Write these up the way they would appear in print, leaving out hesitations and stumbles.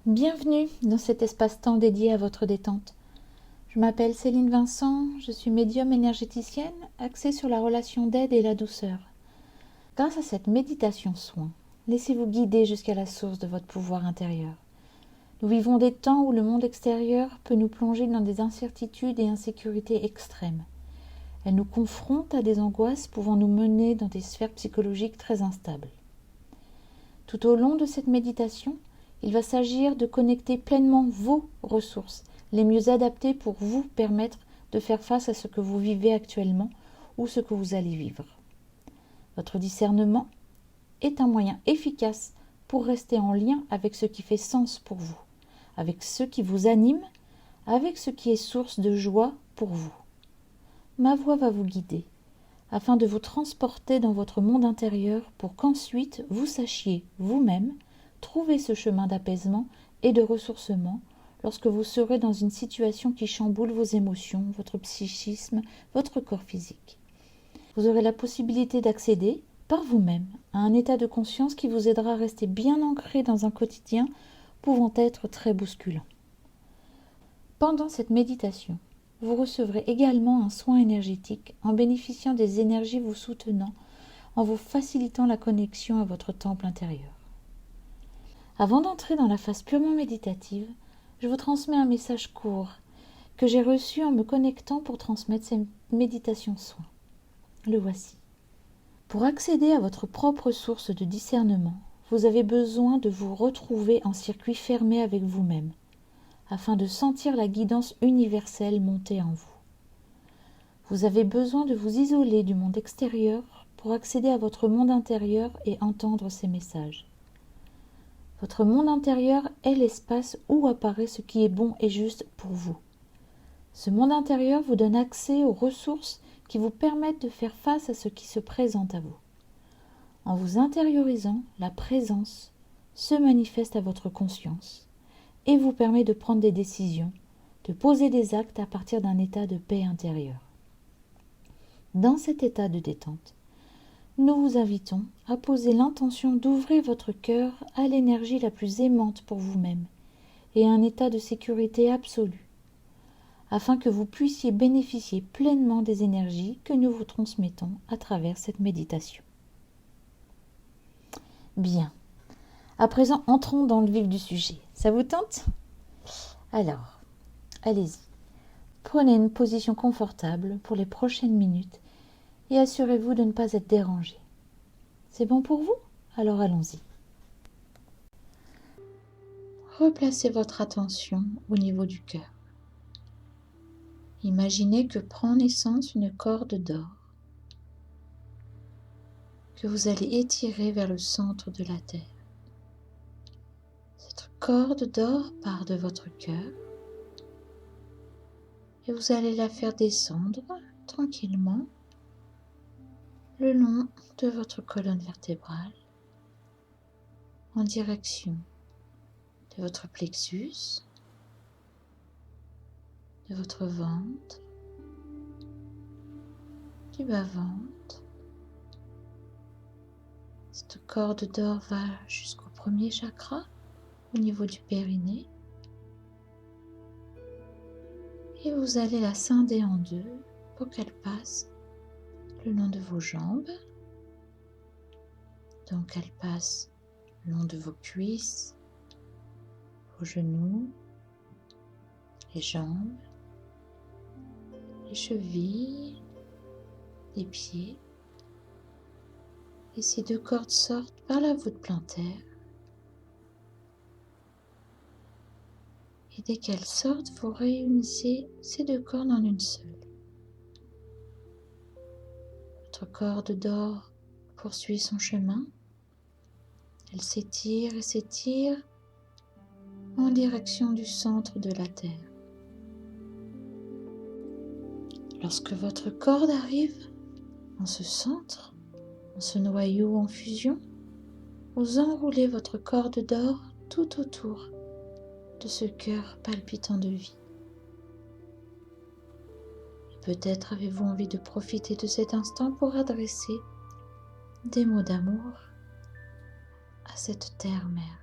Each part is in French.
Bienvenue dans cet espace-temps dédié à votre détente. Je m'appelle Céline Vincent, je suis médium énergéticienne axée sur la relation d'aide et la douceur. Grâce à cette méditation soin, laissez-vous guider jusqu'à la source de votre pouvoir intérieur. Nous vivons des temps où le monde extérieur peut nous plonger dans des incertitudes et insécurités extrêmes. Elle nous confronte à des angoisses pouvant nous mener dans des sphères psychologiques très instables. Tout au long de cette méditation, il va s'agir de connecter pleinement vos ressources, les mieux adaptées pour vous permettre de faire face à ce que vous vivez actuellement ou ce que vous allez vivre. Votre discernement est un moyen efficace pour rester en lien avec ce qui fait sens pour vous, avec ce qui vous anime, avec ce qui est source de joie pour vous. Ma voix va vous guider, afin de vous transporter dans votre monde intérieur pour qu'ensuite vous sachiez vous-même trouver ce chemin d'apaisement et de ressourcement lorsque vous serez dans une situation qui chamboule vos émotions, votre psychisme, votre corps physique. Vous aurez la possibilité d'accéder par vous-même à un état de conscience qui vous aidera à rester bien ancré dans un quotidien pouvant être très bousculant. Pendant cette méditation, vous recevrez également un soin énergétique en bénéficiant des énergies vous soutenant, en vous facilitant la connexion à votre temple intérieur. Avant d'entrer dans la phase purement méditative, je vous transmets un message court que j'ai reçu en me connectant pour transmettre cette méditation soin. Le voici. Pour accéder à votre propre source de discernement, vous avez besoin de vous retrouver en circuit fermé avec vous-même, afin de sentir la guidance universelle monter en vous. Vous avez besoin de vous isoler du monde extérieur pour accéder à votre monde intérieur et entendre ces messages. Votre monde intérieur est l'espace où apparaît ce qui est bon et juste pour vous. Ce monde intérieur vous donne accès aux ressources qui vous permettent de faire face à ce qui se présente à vous. En vous intériorisant, la présence se manifeste à votre conscience et vous permet de prendre des décisions, de poser des actes à partir d'un état de paix intérieure. Dans cet état de détente, nous vous invitons à poser l'intention d'ouvrir votre cœur à l'énergie la plus aimante pour vous-même et à un état de sécurité absolue, afin que vous puissiez bénéficier pleinement des énergies que nous vous transmettons à travers cette méditation. Bien. À présent, entrons dans le vif du sujet. Ça vous tente ? Alors, allez-y. Prenez une position confortable pour les prochaines minutes et assurez-vous de ne pas être dérangé. C'est bon pour vous ? Alors allons-y. Replacez votre attention au niveau du cœur. Imaginez que prend naissance une corde d'or que vous allez étirer vers le centre de la terre. Cette corde d'or part de votre cœur et vous allez la faire descendre tranquillement le long de votre colonne vertébrale en direction de votre plexus, de votre ventre, du bas-ventre. Cette corde d'or va jusqu'au premier chakra, au niveau du périnée. Et vous allez la scinder en deux pour qu'elle passe le long de vos jambes. Donc elle passe le long de vos cuisses, vos genoux, les jambes, les chevilles, les pieds. Et ces deux cordes sortent par la voûte plantaire. Et dès qu'elles sortent, vous réunissez ces deux cordes en une seule. Votre corde d'or poursuit son chemin. Elle s'étire et s'étire en direction du centre de la Terre. Lorsque votre corde arrive en ce centre, en ce noyau en fusion, vous enroulez votre corde d'or tout autour de ce cœur palpitant de vie. Et peut-être avez-vous envie de profiter de cet instant pour adresser des mots d'amour à cette terre-mère.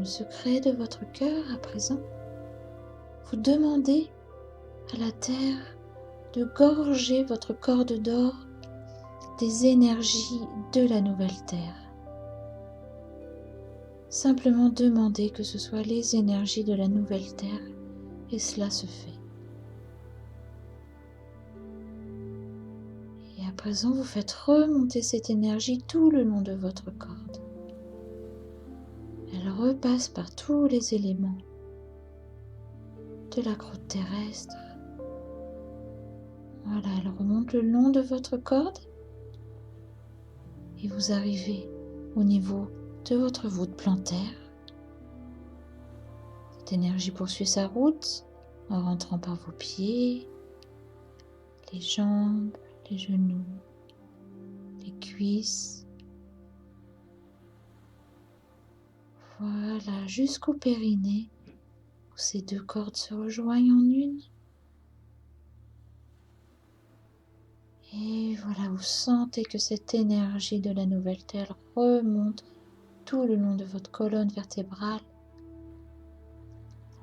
le secret de votre cœur à présent, vous demandez à la terre de gorger votre corde d'or des énergies de la nouvelle terre. Simplement demandez que ce soit les énergies de la nouvelle terre et cela se fait. Et à présent, vous faites remonter cette énergie tout le long de votre corde. Elle repasse par tous les éléments de la croûte terrestre. Voilà, elle remonte le long de votre corde et vous arrivez au niveau de votre voûte plantaire. Cette énergie poursuit sa route en rentrant par vos pieds, les jambes, les genoux, les cuisses. Voilà, jusqu'au périnée où ces deux cordes se rejoignent en une. Et voilà, vous sentez que cette énergie de la nouvelle terre remonte tout le long de votre colonne vertébrale,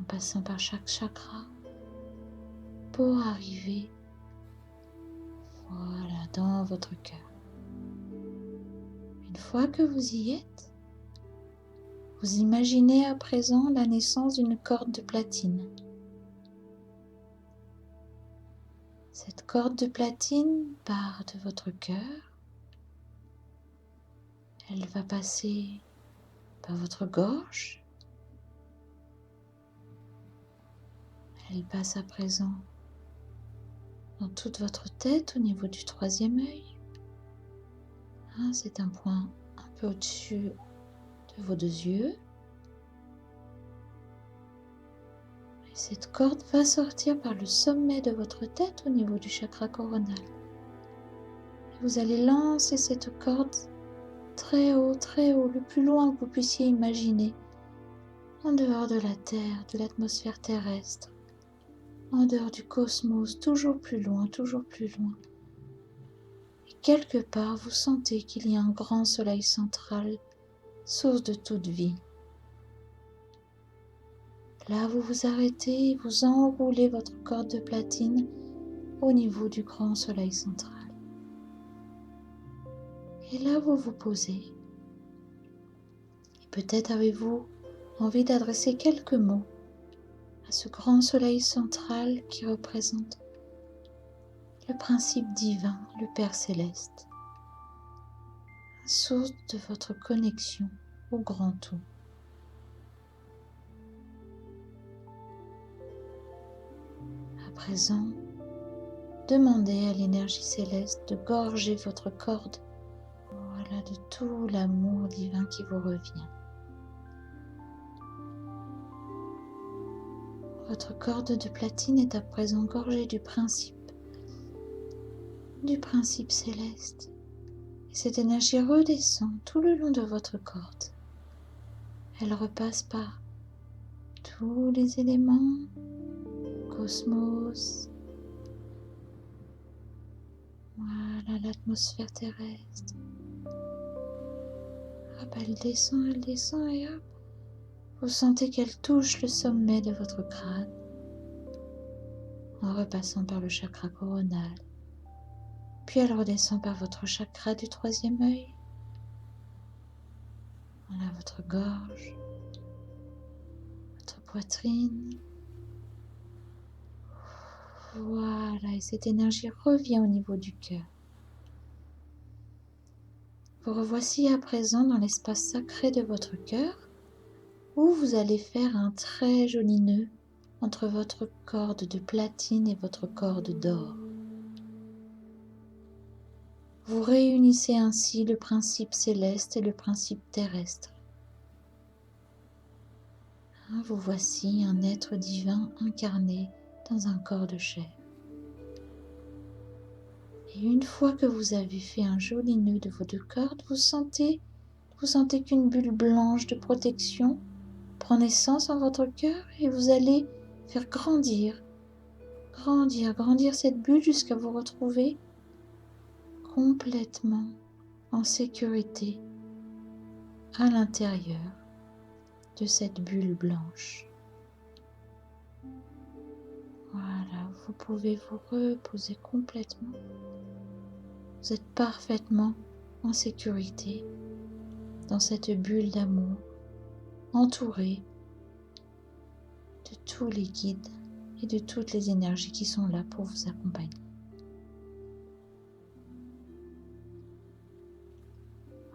en passant par chaque chakra, pour arriver, voilà, dans votre cœur. Une fois que vous y êtes, vous imaginez à présent la naissance d'une corde de platine. Cette corde de platine part de votre cœur. Elle va passer par votre gorge. Elle passe à présent dans toute votre tête au niveau du troisième œil. C'est un point un peu au-dessus de vos deux yeux. Et cette corde va sortir par le sommet de votre tête au niveau du chakra coronal. Et vous allez lancer cette corde très haut, le plus loin que vous puissiez imaginer, en dehors de la Terre, de l'atmosphère terrestre, en dehors du cosmos, toujours plus loin, toujours plus loin. Et quelque part, vous sentez qu'il y a un grand soleil central, source de toute vie. Là, vous vous arrêtez et vous enroulez votre corde de platine au niveau du grand soleil central. Et là, vous vous posez. Et peut-être avez-vous envie d'adresser quelques mots à ce grand soleil central qui représente le principe divin, le Père Céleste, la source de votre connexion au grand tout. À présent, demandez à l'énergie céleste de gorger votre corde, voilà, de tout l'amour divin qui vous revient. Votre corde de platine est à présent gorgée du principe céleste. Et cette énergie redescend tout le long de votre corde. Elle repasse par tous les éléments, cosmos, voilà, l'atmosphère terrestre. Hop, elle descend et hop, vous sentez qu'elle touche le sommet de votre crâne en repassant par le chakra coronal. Puis elle redescend par votre chakra du troisième œil. Voilà votre gorge, votre poitrine. Voilà, et cette énergie revient au niveau du cœur. Vous revoici à présent dans l'espace sacré de votre cœur, où vous allez faire un très joli nœud entre votre corde de platine et votre corde d'or. Vous réunissez ainsi le principe céleste et le principe terrestre. Vous voici un être divin incarné dans un corps de chair. Et une fois que vous avez fait un joli nœud de vos deux cordes, vous sentez qu'une bulle blanche de protection prend naissance en votre cœur et vous allez faire grandir cette bulle jusqu'à vous retrouver complètement en sécurité à l'intérieur de cette bulle blanche. Voilà, vous pouvez vous reposer complètement. Vous êtes parfaitement en sécurité dans cette bulle d'amour, entouré de tous les guides et de toutes les énergies qui sont là pour vous accompagner.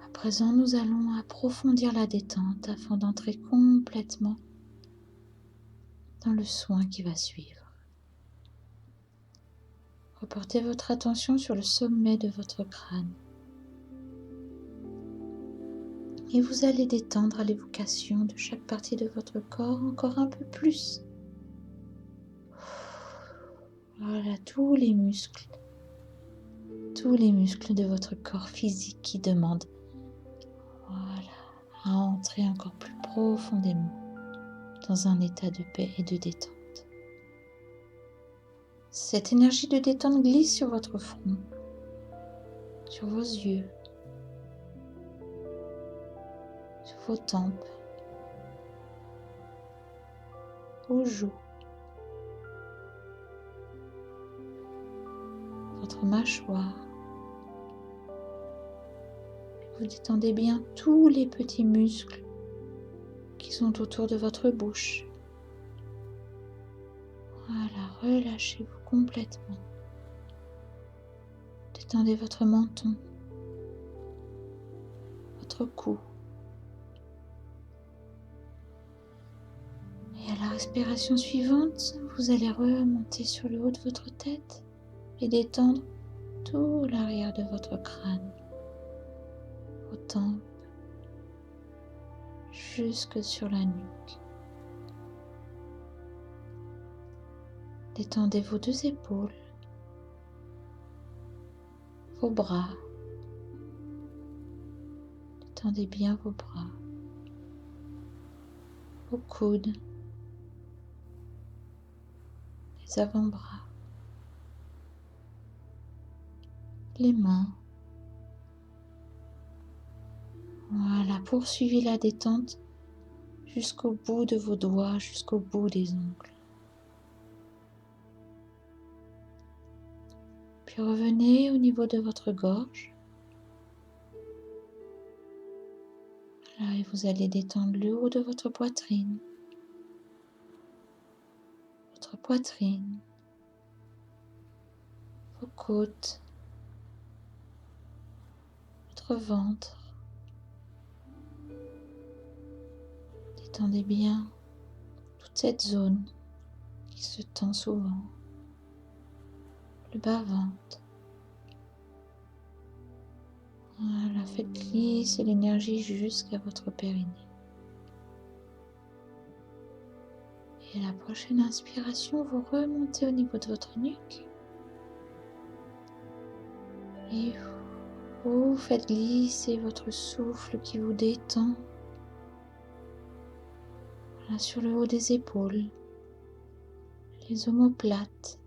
À présent, nous allons approfondir la détente afin d'entrer complètement dans le soin qui va suivre. Reportez votre attention sur le sommet de votre crâne. Et vous allez détendre à l'évocation de chaque partie de votre corps encore un peu plus. Voilà, tous les muscles de votre corps physique qui demandent à entrer encore plus profondément dans un état de paix et de détente. Cette énergie de détente glisse sur votre front, sur vos yeux, sur vos tempes, vos joues, votre mâchoire. Vous détendez bien tous les petits muscles qui sont autour de votre bouche. Voilà, relâchez-vous complètement. Détendez votre menton, votre cou. Et à la respiration suivante, vous allez remonter sur le haut de votre tête et détendre tout l'arrière de votre crâne, vos tempes, jusque sur la nuque. Détendez vos deux épaules, vos bras. Détendez bien vos bras, vos coudes, les avant-bras, les mains. Voilà, poursuivez la détente jusqu'au bout de vos doigts, jusqu'au bout des ongles. Puis revenez au niveau de votre gorge. Voilà, et vous allez détendre le haut de votre poitrine, vos côtes, votre ventre. Détendez bien toute cette zone qui se tend souvent, le bas-ventre. Voilà, faites glisser l'énergie jusqu'à votre périnée. Et à la prochaine inspiration, vous remontez au niveau de votre nuque. Et vous faites glisser votre souffle qui vous détend. Voilà, sur le haut des épaules, les omoplates,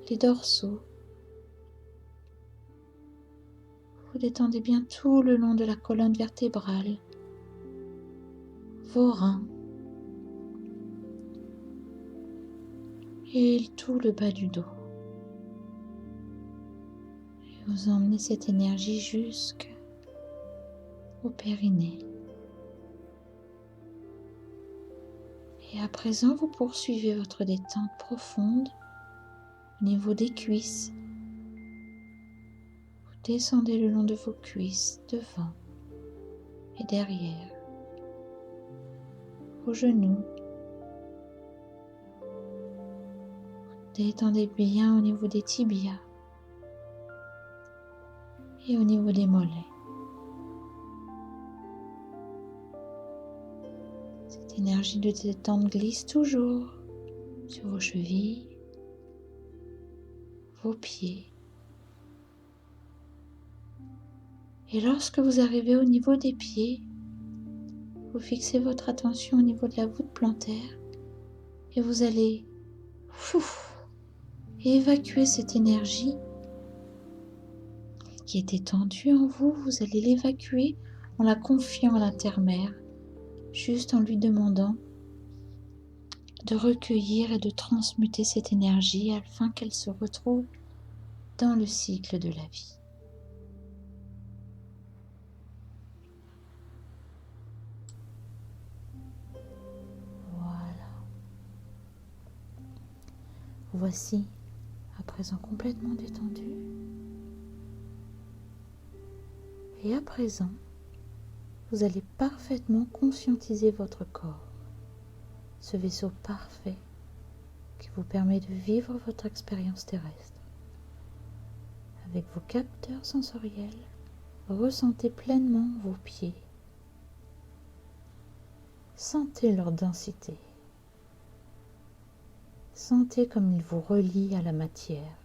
les dorsaux. Vous détendez bien tout le long de la colonne vertébrale, vos reins et tout le bas du dos. Et vous emmenez cette énergie jusqu'au périnée. Et à présent, vous poursuivez votre détente profonde au niveau des cuisses. Vous descendez le long de vos cuisses, devant et derrière, vos genoux. Vous détendez bien au niveau des tibias et au niveau des mollets. Cette énergie de détente glisse toujours sur vos chevilles, vos pieds. Et lorsque vous arrivez au niveau des pieds, vous fixez votre attention au niveau de la voûte plantaire et vous allez évacuer cette énergie qui était tendue en vous. Vous allez l'évacuer en la confiant à la terre-mère, juste en lui demandant de recueillir et de transmuter cette énergie afin qu'elle se retrouve dans le cycle de la vie. Voilà. Voici à présent complètement détendu. Et à présent, vous allez parfaitement conscientiser votre corps, ce vaisseau parfait qui vous permet de vivre votre expérience terrestre. Avec vos capteurs sensoriels, ressentez pleinement vos pieds. Sentez leur densité. Sentez comme ils vous relient à la matière.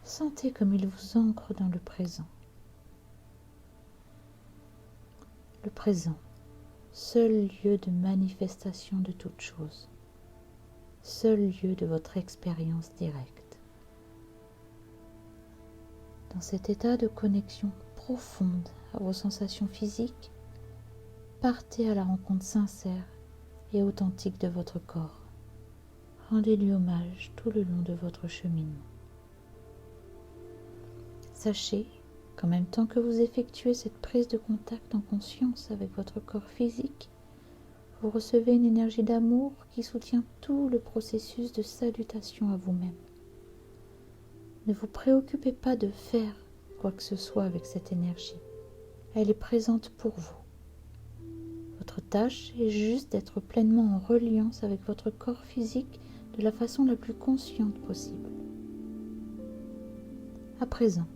Sentez comme ils vous ancrent dans le présent. Le présent, seul lieu de manifestation de toute chose, seul lieu de votre expérience directe. Dans cet état de connexion profonde à vos sensations physiques, partez à la rencontre sincère et authentique de votre corps. Rendez-lui hommage tout le long de votre cheminement. Sachez qu'en même temps que vous effectuez cette prise de contact en conscience avec votre corps physique, vous recevez une énergie d'amour qui soutient tout le processus de salutation à vous-même. Ne vous préoccupez pas de faire quoi que ce soit avec cette énergie. Elle est présente pour vous. Votre tâche est juste d'être pleinement en reliance avec votre corps physique de la façon la plus consciente possible. À présent,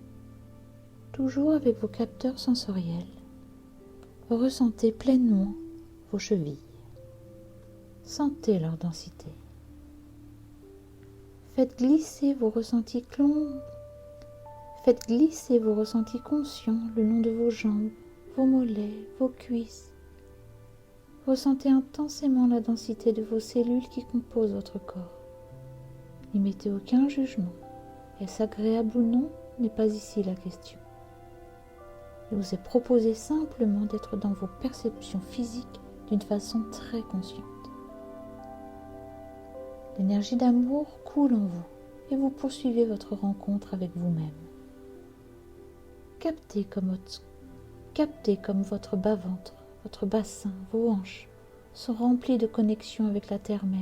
toujours avec vos capteurs sensoriels, ressentez pleinement vos chevilles. Sentez leur densité. Faites glisser vos ressentis conscients le long de vos jambes, vos mollets, vos cuisses. Ressentez intensément la densité de vos cellules qui composent votre corps. N'y mettez aucun jugement. Est-ce agréable ou non n'est pas ici la question. Il vous est proposé simplement d'être dans vos perceptions physiques d'une façon très consciente. L'énergie d'amour coule en vous et vous poursuivez votre rencontre avec vous-même. Captez comme votre bas-ventre, votre bassin, vos hanches sont remplis de connexion avec la terre-mère.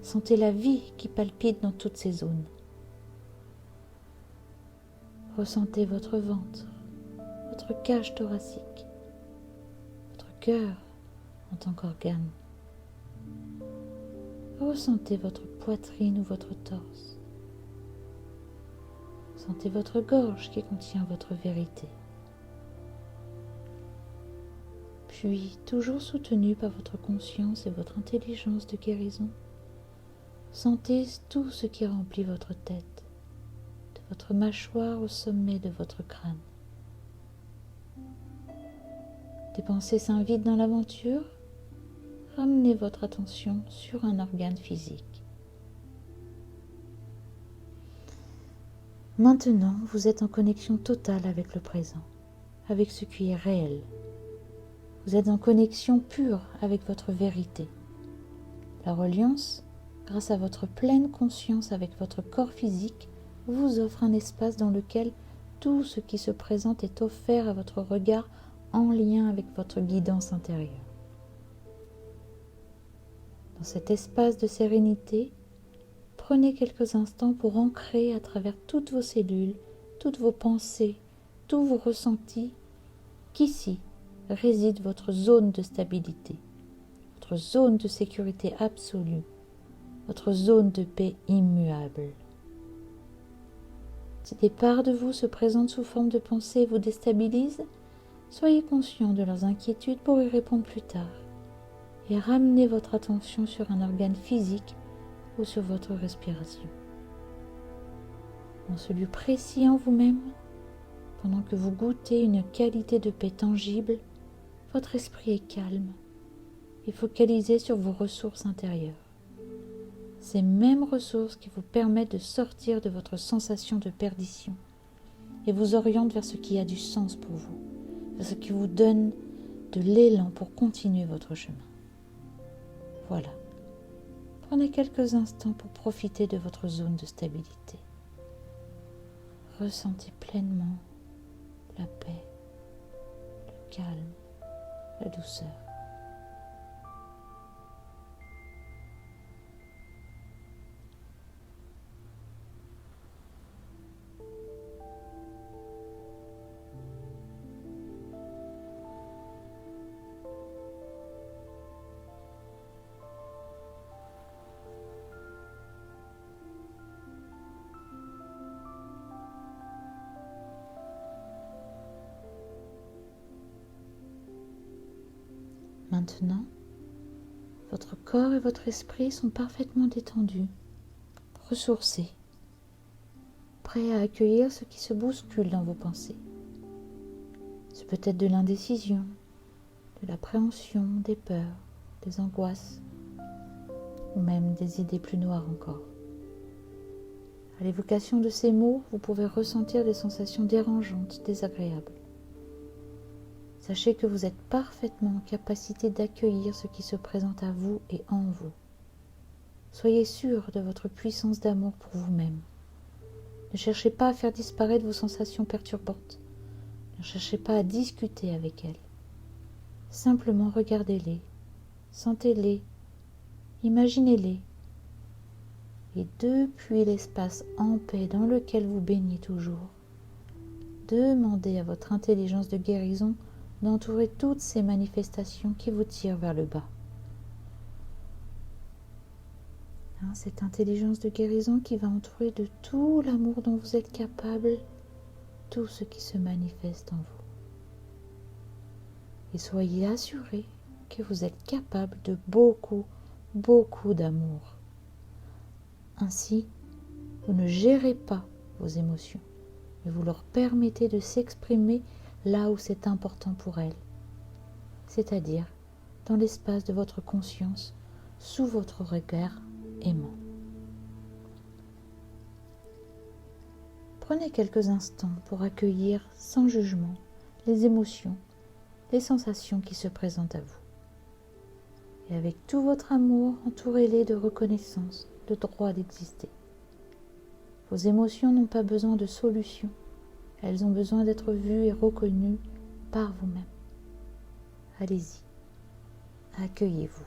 Sentez la vie qui palpite dans toutes ces zones. Ressentez votre ventre, votre cage thoracique, votre cœur en tant qu'organe. Ressentez votre poitrine ou votre torse. Sentez votre gorge qui contient votre vérité. Puis, toujours soutenu par votre conscience et votre intelligence de guérison, sentez tout ce qui remplit votre tête, de votre mâchoire au sommet de votre crâne. Des pensées s'invitent dans l'aventure. Ramenez votre attention sur un organe physique. Maintenant, vous êtes en connexion totale avec le présent, avec ce qui est réel. Vous êtes en connexion pure avec votre vérité. La reliance, grâce à votre pleine conscience avec votre corps physique, vous offre un espace dans lequel tout ce qui se présente est offert à votre regard en lien avec votre guidance intérieure. Dans cet espace de sérénité, prenez quelques instants pour ancrer à travers toutes vos cellules, toutes vos pensées, tous vos ressentis, qu'ici réside votre zone de stabilité, votre zone de sécurité absolue, votre zone de paix immuable. Si des parts de vous se présentent sous forme de pensées et vous déstabilisent, soyez conscient de leurs inquiétudes pour y répondre plus tard et ramenez votre attention sur un organe physique ou sur votre respiration. Dans ce lieu précis en vous-même, pendant que vous goûtez une qualité de paix tangible, votre esprit est calme et focalisé sur vos ressources intérieures. Ces mêmes ressources qui vous permettent de sortir de votre sensation de perdition et vous oriente vers ce qui a du sens pour vous, vers ce qui vous donne de l'élan pour continuer votre chemin. Voilà. Prenez quelques instants pour profiter de votre zone de stabilité. Ressentez pleinement la paix, le calme, la douceur. Maintenant, votre corps et votre esprit sont parfaitement détendus, ressourcés, prêts à accueillir ce qui se bouscule dans vos pensées. C'est peut-être de l'indécision, de l'appréhension, des peurs, des angoisses, ou même des idées plus noires encore. À l'évocation de ces mots, vous pouvez ressentir des sensations dérangeantes, désagréables. Sachez que vous êtes parfaitement en capacité d'accueillir ce qui se présente à vous et en vous. Soyez sûr de votre puissance d'amour pour vous-même. Ne cherchez pas à faire disparaître vos sensations perturbantes. Ne cherchez pas à discuter avec elles. Simplement regardez-les, sentez-les, imaginez-les. Et depuis l'espace en paix dans lequel vous baignez toujours, demandez à votre intelligence de guérison d'entourer toutes ces manifestations qui vous tirent vers le bas. Cette intelligence de guérison qui va entourer de tout l'amour dont vous êtes capable, tout ce qui se manifeste en vous. Et soyez assurés que vous êtes capable de beaucoup, beaucoup d'amour. Ainsi, vous ne gérez pas vos émotions, mais vous leur permettez de s'exprimer là où c'est important pour elles, c'est-à-dire dans l'espace de votre conscience, sous votre regard aimant. Prenez quelques instants pour accueillir sans jugement les émotions, les sensations qui se présentent à vous. Et avec tout votre amour, entourez-les de reconnaissance, de droit d'exister. Vos émotions n'ont pas besoin de solution. Elles ont besoin d'être vues et reconnues par vous-même. Allez-y, accueillez-vous.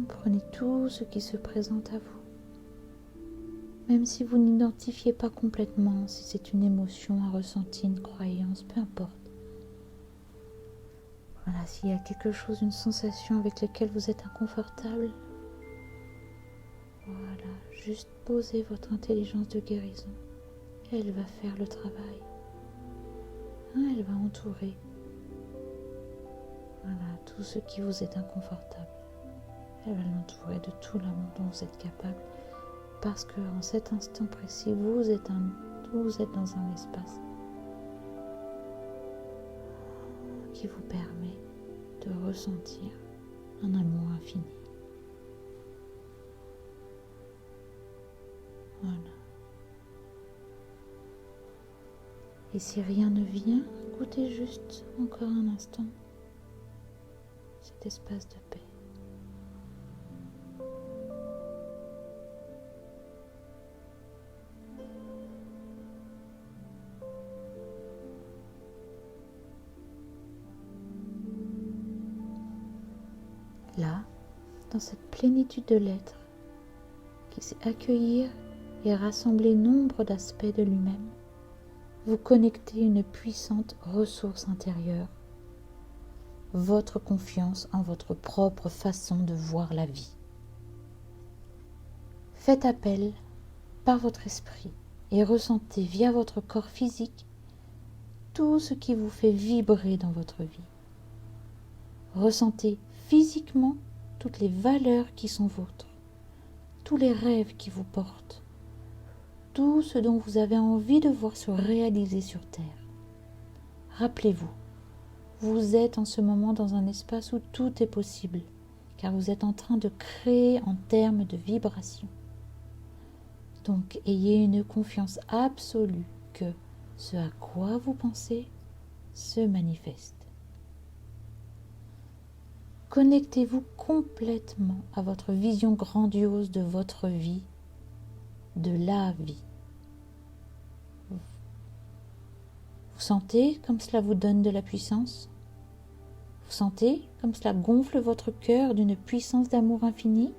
Prenez tout ce qui se présente à vous. Même si vous n'identifiez pas complètement si c'est une émotion, un ressenti, une croyance, peu importe. Voilà, s'il y a quelque chose, une sensation avec laquelle vous êtes inconfortable, voilà, juste posez votre intelligence de guérison. Elle va faire le travail. Elle va entourer. Voilà, tout ce qui vous est inconfortable. Elle va l'entourer de tout l'amour dont vous êtes capable, parce que en cet instant précis, vous êtes dans un espace qui vous permet de ressentir un amour infini. Voilà. Et si rien ne vient, écoutez juste encore un instant cet espace de paix. Là, dans cette plénitude de l'être, qui sait accueillir et rassembler nombre d'aspects de lui-même, vous connectez une puissante ressource intérieure, votre confiance en votre propre façon de voir la vie. Faites appel par votre esprit et ressentez via votre corps physique tout ce qui vous fait vibrer dans votre vie. Ressentez physiquement toutes les valeurs qui sont vôtres, tous les rêves qui vous portent, tout ce dont vous avez envie de voir se réaliser sur Terre. Rappelez-vous, vous êtes en ce moment dans un espace où tout est possible, car vous êtes en train de créer en termes de vibration. Donc, ayez une confiance absolue que ce à quoi vous pensez se manifeste. Connectez-vous complètement à votre vision grandiose de votre vie, de la vie. Vous sentez comme cela vous donne de la puissance? Vous sentez comme cela gonfle votre cœur d'une puissance d'amour infini?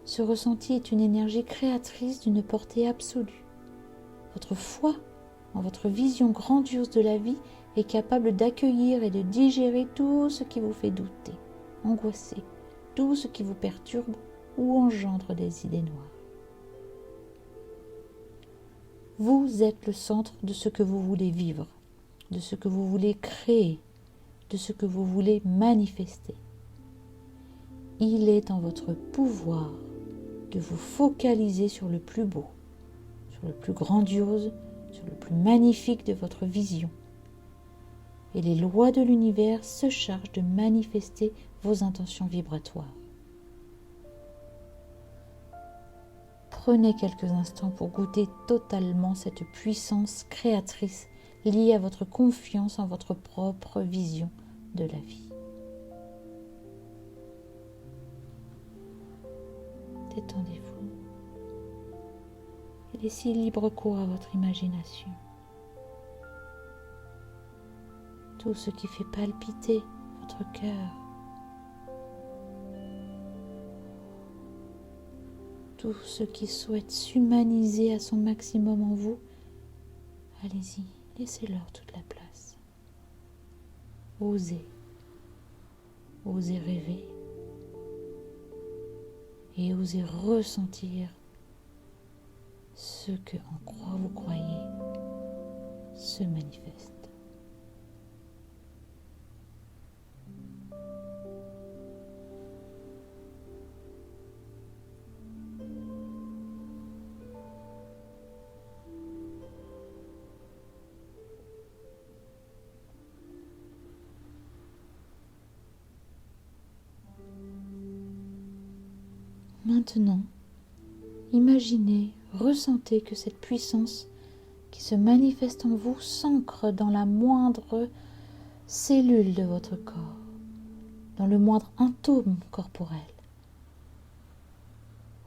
Ce ressenti est une énergie créatrice d'une portée absolue. Votre foi en votre vision grandiose de la vie est capable d'accueillir et de digérer tout ce qui vous fait douter, angoisser, tout ce qui vous perturbe ou engendre des idées noires. Vous êtes le centre de ce que vous voulez vivre, de ce que vous voulez créer, de ce que vous voulez manifester. Il est en votre pouvoir de vous focaliser sur le plus beau, sur le plus grandiose, sur le plus magnifique de votre vision. Et les lois de l'univers se chargent de manifester vos intentions vibratoires. Prenez quelques instants pour goûter totalement cette puissance créatrice liée à votre confiance en votre propre vision de la vie. Détendez-vous et laissez libre cours à votre imagination. Tout ce qui fait palpiter votre cœur, tout ce qui souhaite s'humaniser à son maximum en vous, allez-y, laissez-leur toute la place. Osez rêver et osez ressentir ce que en quoi vous croyez se manifeste. Maintenant, imaginez, ressentez que cette puissance qui se manifeste en vous s'ancre dans la moindre cellule de votre corps, dans le moindre atome corporel.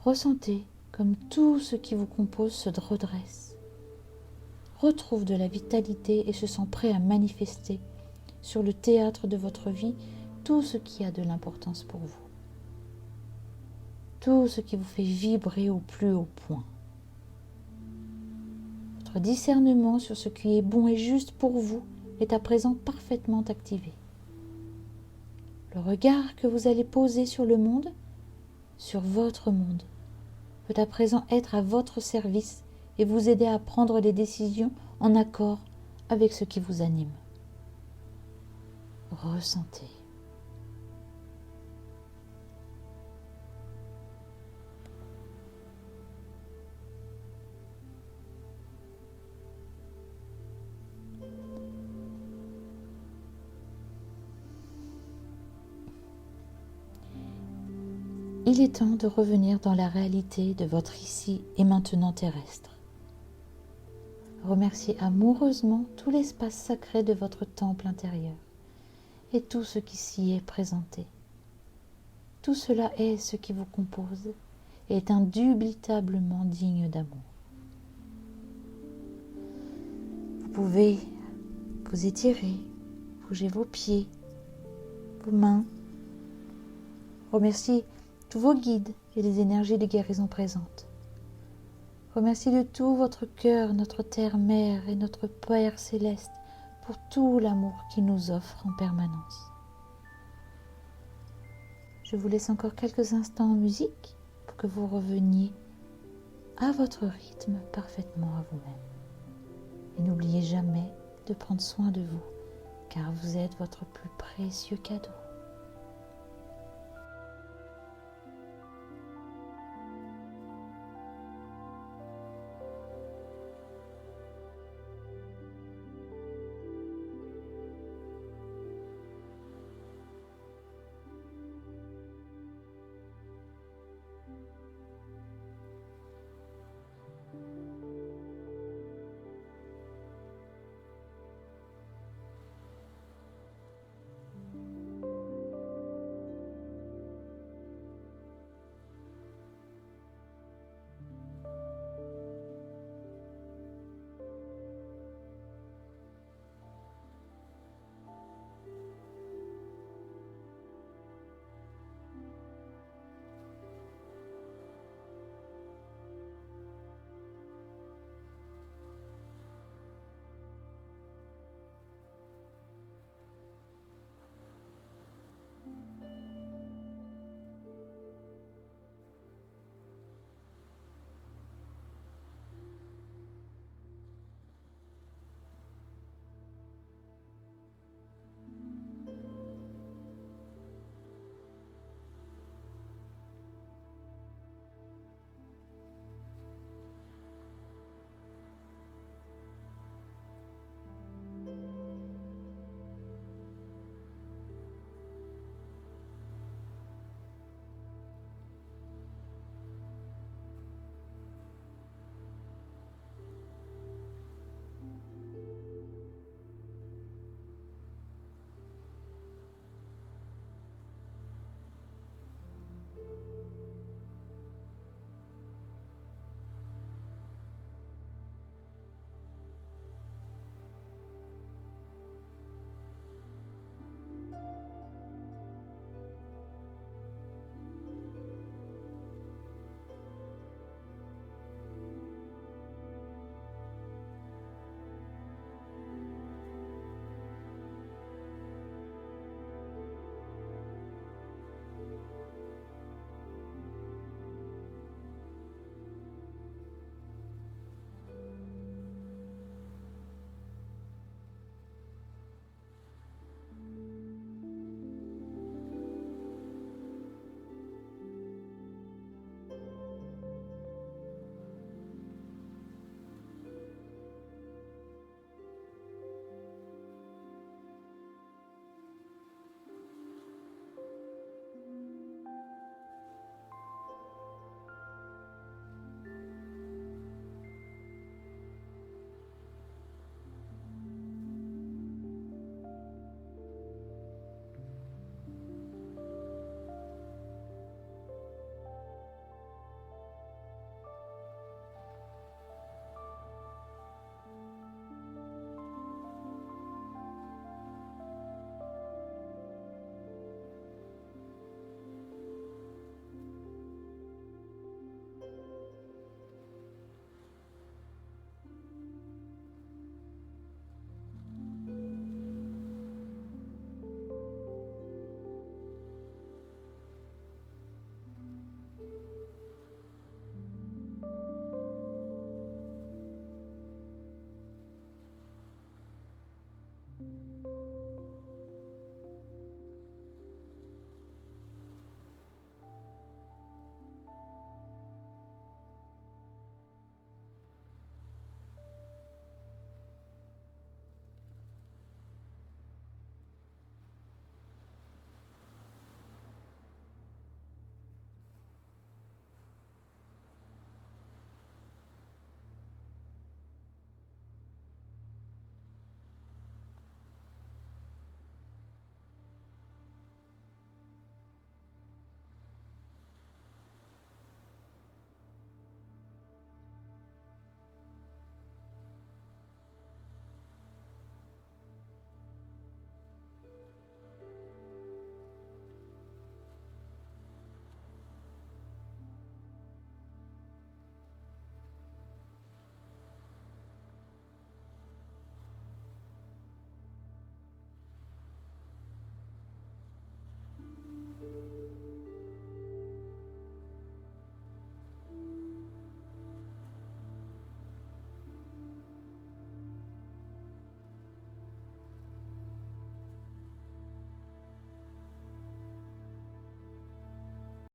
Ressentez comme tout ce qui vous compose se redresse, retrouve de la vitalité et se sent prêt à manifester sur le théâtre de votre vie tout ce qui a de l'importance pour vous. Tout ce qui vous fait vibrer au plus haut point. Votre discernement sur ce qui est bon et juste pour vous est à présent parfaitement activé. Le regard que vous allez poser sur le monde, sur votre monde, peut à présent être à votre service et vous aider à prendre des décisions en accord avec ce qui vous anime. Ressentez. Il est temps de revenir dans la réalité de votre ici et maintenant terrestre. Remerciez amoureusement tout l'espace sacré de votre temple intérieur et tout ce qui s'y est présenté. Tout cela est ce qui vous compose et est indubitablement digne d'amour. Vous pouvez vous étirer, bouger vos pieds, vos mains, remercier tous vos guides et les énergies de guérison présentes. Remerciez de tout votre cœur, notre Terre-Mère et notre Père Céleste pour tout l'amour qu'il nous offre en permanence. Je vous laisse encore quelques instants en musique pour que vous reveniez à votre rythme parfaitement à vous-même. Et n'oubliez jamais de prendre soin de vous, car vous êtes votre plus précieux cadeau.